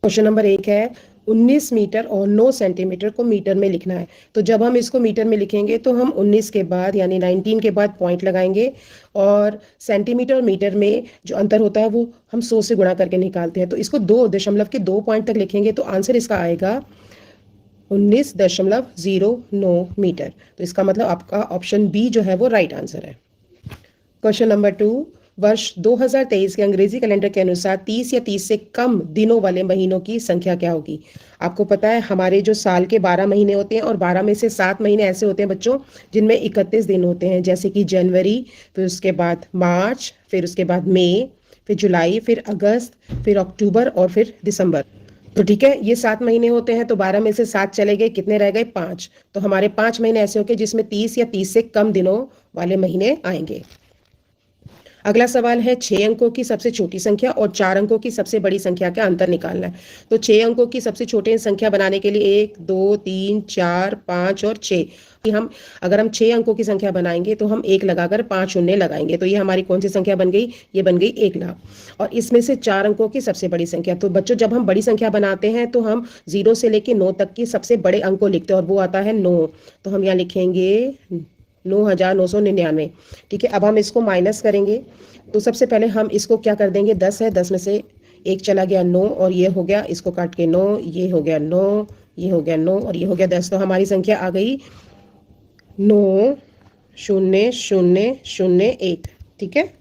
Question number 1 है 19 metre और 9 centimetre को मीटर में लिखना है। तो जब हम इसको मीटर में लिखेंगे तो हम 19 के बाद यानी 19 के बाद पॉइंट लगाएंगे और सेंटीमीटर और मीटर में जो अंतर होता है वो हम 100 से गुणा करके निकालते हैं। तो इसको 2 पॉइंट तक लिखेंगे तो आंसर इसका आएगा 19.09 मीटर। तो इसका मतलब आपका ऑप्शन बी जो है वो राइट आंसर है। क्वेश्चन नंबर 2, वर्ष 2023 के अंग्रेजी कैलेंडर के अनुसार 30 या 30 से कम दिनों वाले महीनों की संख्या क्या होगी। आपको पता है हमारे जो साल के 12 महीने होते हैं और 12 में से 7 महीने ऐसे होते हैं बच्चों जिनमें 31 दिन होते हैं, जैसे कि जनवरी, फिर उसके बाद मार्च, फिर उसके बाद मई, फिर जुलाई, फिर अगस्त, फिर अक्टूबर और फिर दिसंबर। तो ठीक है, ये 7 महीने होते हैं तो 12 में से 7 चले गए, कितने रह गए 5। तो हमारे 5 महीने ऐसे होंगे जिसमें 30 या 30 से कम दिनों वाले महीने आएंगे। अगला सवाल है 6 अंकों की सबसे छोटी संख्या और 4 अंकों की सबसे बड़ी संख्या का अंतर निकालना है। तो 6 अंकों की सबसे छोटी संख्या बनाने के लिए 1, 2, 3, 4, 5 और 6 हम अगर हम 6 अंकों की संख्या बनाएंगे तो हम 1 लगाकर 5 शून्य लगाएंगे। तो ये हमारी कौन सी संख्या बन गई, ये बन गई 1 लाख। और इसमें से 4 अंकों की सबसे बड़ी संख्या, तो बच्चों जब हम बड़ी संख्या बनाते हैं तो हम 0 से लेकर 9 तक की सबसे बड़े अंक को लिखते हैं और वो आता है 9। तो हम यहाँ लिखेंगे 9,999। ठीक है, अब हम इसको माइनस करेंगे। तो सबसे पहले हम इसको क्या कर देंगे, 10 है, 10 में से 1 चला गया 9 और ये हो गया, इसको काट के 9, ये हो गया 9, ये हो गया 9 और ये हो गया 10। तो हमारी संख्या आ गई 9,0,0,0,1। ठीक है,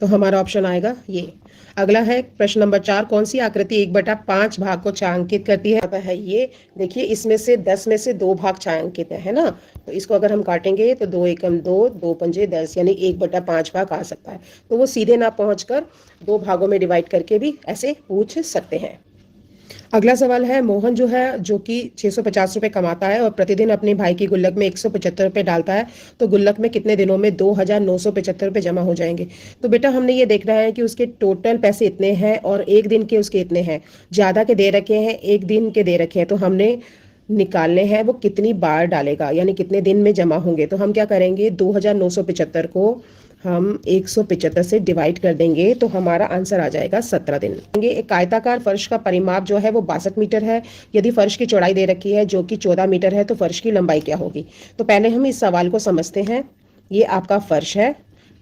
तो हमारा ऑप्शन आएगा ये। अगला है प्रश्न नंबर 4, कौन सी आकृति 1/5 भाग को छायांकित करती है। आता है ये, देखिए इसमें से 10 में से 2 भाग छायांकित है ना। तो इसको अगर हम काटेंगे तो 2 एकम 2, 2 पंजे 10 यानी 1/5 भाग आ सकता है। तो वो सीधे ना पहुंचकर 2 भागों में डिवाइड करके भी ऐसे पूछ सकते हैं। अगला सवाल है, मोहन जो है जो कि 650 रुपये कमाता है और प्रतिदिन अपने भाई की गुल्लक में 175 रुपये डालता है, तो गुल्लक में कितने दिनों में 2,975 रुपये जमा हो जाएंगे। तो बेटा हमने ये देखना है कि उसके टोटल पैसे इतने हैं और एक दिन के उसके इतने हैं, ज़्यादा के दे रखे हैं, एक दिन के दे रखे हैं। तो हमने निकालने हैं वो कितनी बार डालेगा यानी कितने दिन में जमा होंगे। तो हम क्या करेंगे, 2,975 को हम 175 से डिवाइड कर देंगे तो हमारा आंसर आ जाएगा 17 दिन। एक आयताकार फर्श का परिमाप जो है वो 62 मीटर है। यदि फर्श की चौड़ाई दे रखी है जो कि 14 मीटर है तो फर्श की लंबाई क्या होगी। तो पहले हम इस सवाल को समझते हैं। ये आपका फर्श है,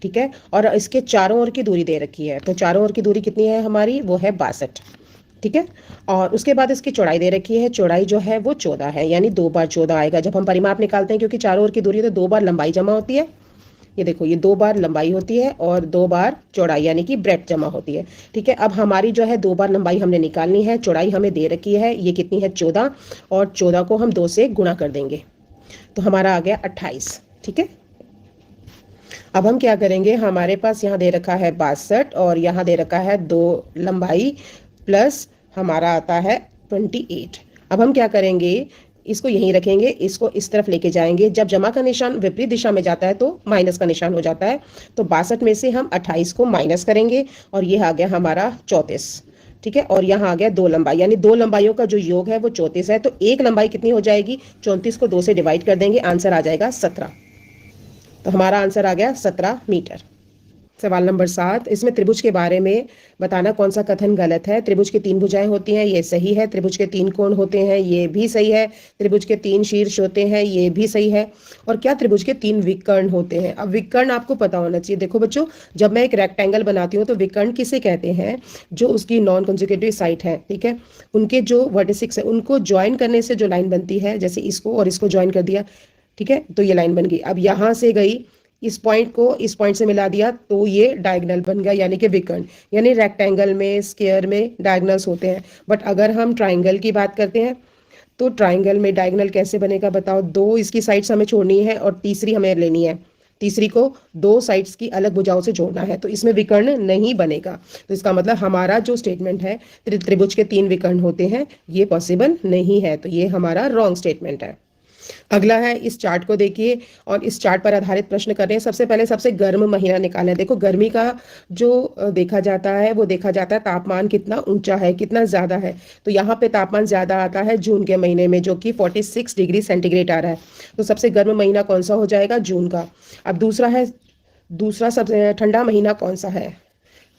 ठीक है, और इसके चारों ओर की दूरी दे रखी है। तो चारों ओर की दूरी कितनी है हमारी, वो है 62। ठीक है, और उसके बाद इसकी चौड़ाई दे रखी है, चौड़ाई जो है वो 14 है यानी 2 बार 14 आएगा जब हम परिमाप निकालते हैं, क्योंकि चारों ओर की दूरी तो 2 बार लंबाई जमा होती है। ये देखो ये 2 बार लंबाई होती है और 2 बार चौड़ाई यानी कि ब्रेड्थ जमा होती है। ठीक है, अब हमारी जो है 2 बार लंबाई हमने निकालनी है, चौड़ाई हमें दे रखी है, ये कितनी है 14 और 14 को हम 2 से गुणा कर देंगे तो हमारा आ गया 28। ठीक है, अब हम क्या करेंगे, हमारे पास यहाँ दे रखा है 62 और यहाँ दे रखा है 2 लंबाई प्लस हमारा आता है 28। अब हम क्या करेंगे, इसको यहीं रखेंगे, इसको इस तरफ लेके जाएंगे। जब जमा का निशान विपरीत दिशा में जाता है तो माइनस का निशान हो जाता है। तो 62 में से हम 28 को माइनस करेंगे और ये आ गया हमारा 34। ठीक है, और यहाँ आ गया 2 लंबाई यानी 2 लंबाइयों का जो योग है वो 34 है। तो एक लंबाई कितनी हो जाएगी, 34 को 2 से डिवाइड कर देंगे, आंसर आ जाएगा 17। तो हमारा आंसर आ गया 17 मीटर। सवाल नंबर 7, इसमें त्रिभुज के बारे में बताना कौन सा कथन गलत है। त्रिभुज की 3 भुजाएं होती हैं, ये सही है। त्रिभुज के 3 कोण होते हैं, ये भी सही है। त्रिभुज के 3 शीर्ष होते हैं, ये भी सही है। और क्या त्रिभुज के 3 विकर्ण होते हैं। अब विकर्ण आपको पता होना चाहिए। देखो बच्चों, जब मैं एक रेक्टेंगल बनाती हूँ तो विकर्ण किसे कहते हैं, जो उसकी नॉन कंसेक्यूटिव साइड है, ठीक है, उनके जो वर्टिसेस है उनको ज्वाइन करने से जो लाइन बनती है, जैसे इसको और इसको ज्वाइन कर दिया, ठीक है, तो ये लाइन बन गई। अब यहाँ से गई, इस पॉइंट को इस पॉइंट से मिला दिया तो ये डायगोनल बन गया यानी कि विकर्ण। यानी रेक्टेंगल में, स्क्वायर में डायगोनल्स होते हैं, बट अगर हम ट्राइंगल की बात करते हैं तो ट्राइंगल में डायगोनल कैसे बनेगा बताओ। 2 इसकी साइड्स हमें छोड़नी है और तीसरी हमें लेनी है, तीसरी को 2 साइड्स की अलग भुजाओं से जोड़ना है, तो इसमें विकर्ण नहीं बनेगा। तो इसका मतलब हमारा जो स्टेटमेंट है त्रिभुज के 3 विकर्ण होते हैं, ये पॉसिबल नहीं है। तो ये हमारा रॉन्ग स्टेटमेंट है। अगला है, इस चार्ट को देखिए और इस चार्ट पर आधारित प्रश्न कर रहे हैं। सबसे पहले सबसे गर्म महीना निकालना है। देखो गर्मी का जो देखा जाता है वो देखा जाता है तापमान कितना ऊंचा है, कितना ज्यादा है। तो यहाँ पे तापमान ज्यादा आता है जून के महीने में, जो कि 46 डिग्री सेंटीग्रेड आ रहा है। तो सबसे गर्म महीना कौन सा हो जाएगा, जून का। अब दूसरा सबसे ठंडा महीना कौन सा है,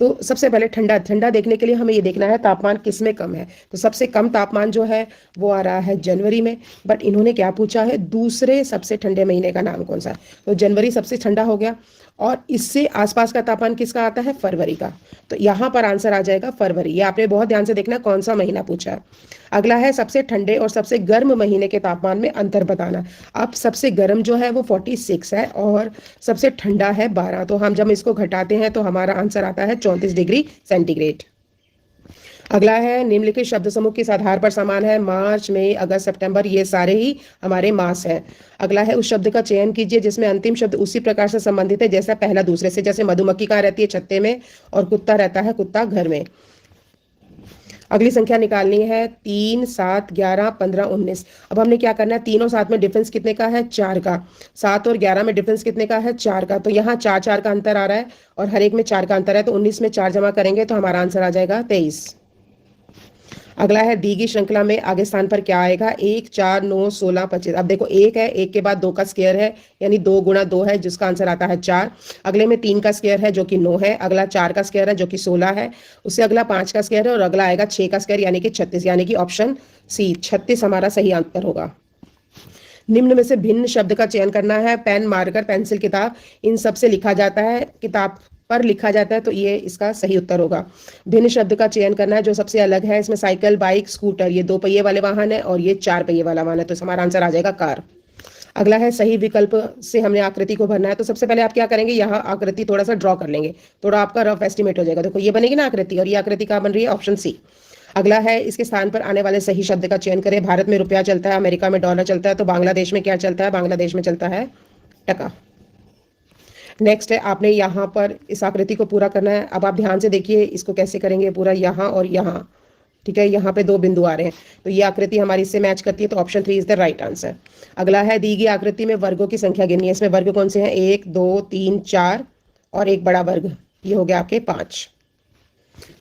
तो सबसे पहले ठंडा ठंडा देखने के लिए हमें ये देखना है तापमान किस में कम है। तो सबसे कम तापमान जो है वो आ रहा है जनवरी में, बट इन्होंने क्या पूछा है, दूसरे सबसे ठंडे महीने का नाम कौन सा है। तो जनवरी सबसे ठंडा हो गया, और इससे आसपास का तापमान किसका आता है, फरवरी का। तो यहाँ पर आंसर आ जाएगा फरवरी। ये आपने बहुत ध्यान से देखना कौन सा महीना पूछा है। अगला है सबसे ठंडे और सबसे गर्म महीने के तापमान में अंतर बताना। अब सबसे गर्म जो है वो 46 है और सबसे ठंडा है 12। तो हम जब इसको घटाते हैं तो हमारा आंसर आता है 34 डिग्री सेंटीग्रेड। अगला है निम्नलिखित शब्द समूह किस आधार पर समान है। मार्च, मई, अगस्त, सितंबर, ये सारे ही हमारे मास हैं। अगला है उस शब्द का चयन कीजिए जिसमें अंतिम शब्द उसी प्रकार से संबंधित है जैसा पहला दूसरे से। जैसे मधुमक्खी कहाँ रहती है, छत्ते में, और कुत्ता रहता है, कुत्ता घर में। अगली संख्या निकालनी है 3, 7, 11, 15, 19। अब हमने क्या करना है, 3 और 7 में डिफरेंस कितने का है, 4 का। 7 और 11 में डिफरेंस कितने का है, 4 का। तो यहाँ 4 4 का अंतर आ रहा है और हर एक में 4 का अंतर है। तो 19 में 4 जमा करेंगे तो हमारा आंसर आ जाएगा 23। अगला है दी गई श्रृंखला में आगे स्थान पर क्या आएगा, 1, 4, 9, 16, 25। अब देखो 1 है, 1 के बाद 2 का स्क्वायर है, यानी 2 गुणा 2 है, जिसका आंसर आता है 4। अगले में 3 का स्क्वायर है जो कि 9 है। अगला 4 का स्क्वायर है जो कि 16 है। उससे अगला 5 का स्क्वायर है और अगला आएगा 6 का स्क्वायर यानी कि 36, यानी कि ऑप्शन सी 36 हमारा सही आंसर होगा। निम्न में से भिन्न शब्द का चयन करना है। पेन, मार्कर, पेंसिल, किताब, इन सब से लिखा जाता है, किताब पर लिखा जाता है, तो ये इसका सही उत्तर होगा। भिन्न शब्द का चयन करना है जो सबसे अलग है। इसमें साइकिल, बाइक, स्कूटर, ये 2 पहिए वाले वाहन है और ये 4 पहिए वाला वाहन है, तो हमारा आंसर आ जाएगा कार। अगला है सही विकल्प से हमने आकृति को भरना है। तो सबसे पहले आप क्या करेंगे, यहाँ आकृति थोड़ा सा ड्रॉ कर लेंगे, थोड़ा आपका रफ एस्टिमेट हो जाएगा। देखो ये बनेगी ना आकृति, और ये आकृति कहाँ बन रही है, ऑप्शन सी। अगला है इसके स्थान पर आने वाले सही शब्द का चयन करें। भारत में रुपया चलता है, अमेरिका में डॉलर चलता है, तो बांग्लादेश में क्या चलता है, बांग्लादेश में चलता है टका। नेक्स्ट है आपने यहाँ पर इस आकृति को पूरा करना है। अब आप ध्यान से देखिए इसको कैसे करेंगे पूरा, यहाँ और यहाँ, ठीक है। यहाँ पे 2 बिंदु आ रहे हैं, तो ये आकृति हमारी इससे मैच करती है, तो option 3 is the right answer. अगला है दी गई आकृति में वर्गों की संख्या गिननी है। इसमें वर्ग कौन से हैं, 1, 2, 3, 4 और एक बड़ा वर्ग, ये हो गया आपके 5।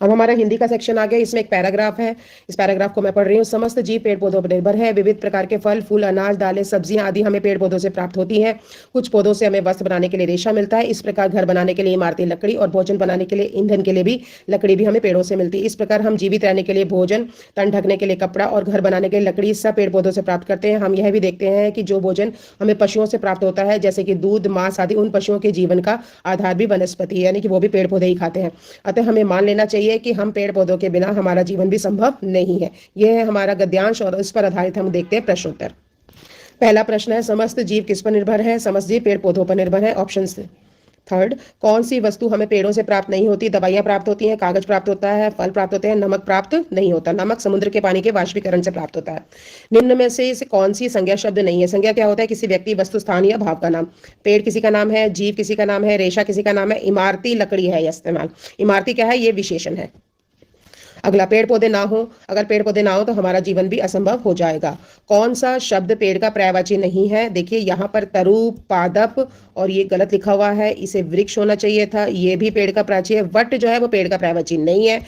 अब हमारा हिंदी का सेक्शन आ गया। इसमें एक पैराग्राफ है, इस पैराग्राफ को मैं पढ़ रही हूँ। समस्त जीव पेड़ पौधों पर निर्भर है। विविध प्रकार के फल, फूल, अनाज, दालें, सब्जियां आदि हमें पेड़ पौधों से प्राप्त होती हैं। कुछ पौधों से हमें वस्त्र बनाने के लिए रेशा मिलता है। इस प्रकार घर बनाने के लिए इमारती लकड़ी और भोजन बनाने के लिए ईंधन के लिए भी लकड़ी भी हमें पेड़ों से मिलती है। इस प्रकार हम जीवित रहने के लिए भोजन, तन ढकने के लिए कपड़ा और घर बनाने के लिए लकड़ी सब पेड़ पौधों से प्राप्त करते हैं। हम यह भी देखते हैं कि जो भोजन हमें पशुओं से प्राप्त होता है जैसे कि दूध, मांस आदि, उन पशुओं के जीवन का आधार भी वनस्पति है, यानी कि वो भी पेड़ पौधे ही खाते हैं। अतः हमें मान लेना चाहिए कि हम पेड़ पौधों के बिना हमारा जीवन भी संभव नहीं है। यह है हमारा गद्यांश और इस पर आधारित हम देखते हैं प्रश्नोत्तर। पहला प्रश्न है समस्त जीव किस पर निर्भर है। समस्त जीव पेड़ पौधों पर निर्भर है, ऑप्शन से। थर्ड, कौन सी वस्तु हमें पेड़ों से प्राप्त नहीं होती। दवाइयां प्राप्त होती हैं, कागज प्राप्त होता है, फल प्राप्त होते हैं, नमक प्राप्त नहीं होता। नमक समुद्र के पानी के वाष्पीकरण से प्राप्त होता है। निम्न में से कौन सी संज्ञा शब्द नहीं है। संज्ञा क्या होता है, किसी व्यक्ति, वस्तु, स्थान या भाव का नाम। पेड़ किसी का नाम है, जीव किसी का नाम है, रेशा किसी का नाम है, इमारती लकड़ी है इस्तेमाल। इमारती क्या है, ये विशेषण है। अगला, पेड़ पौधे ना हो। अगर पेड़ पौधे ना हो तो हमारा जीवन भी असंभव हो जाएगा। कौन सा शब्द पेड़ का पर्यायवाची नहीं है। देखिए यहाँ पर तरु, पादप, और ये गलत लिखा हुआ है, इसे वृक्ष होना चाहिए था। ये भी पेड़ का पर्यायवाची है। वट जो है वो पेड़ का पर्यायवाची नहीं है।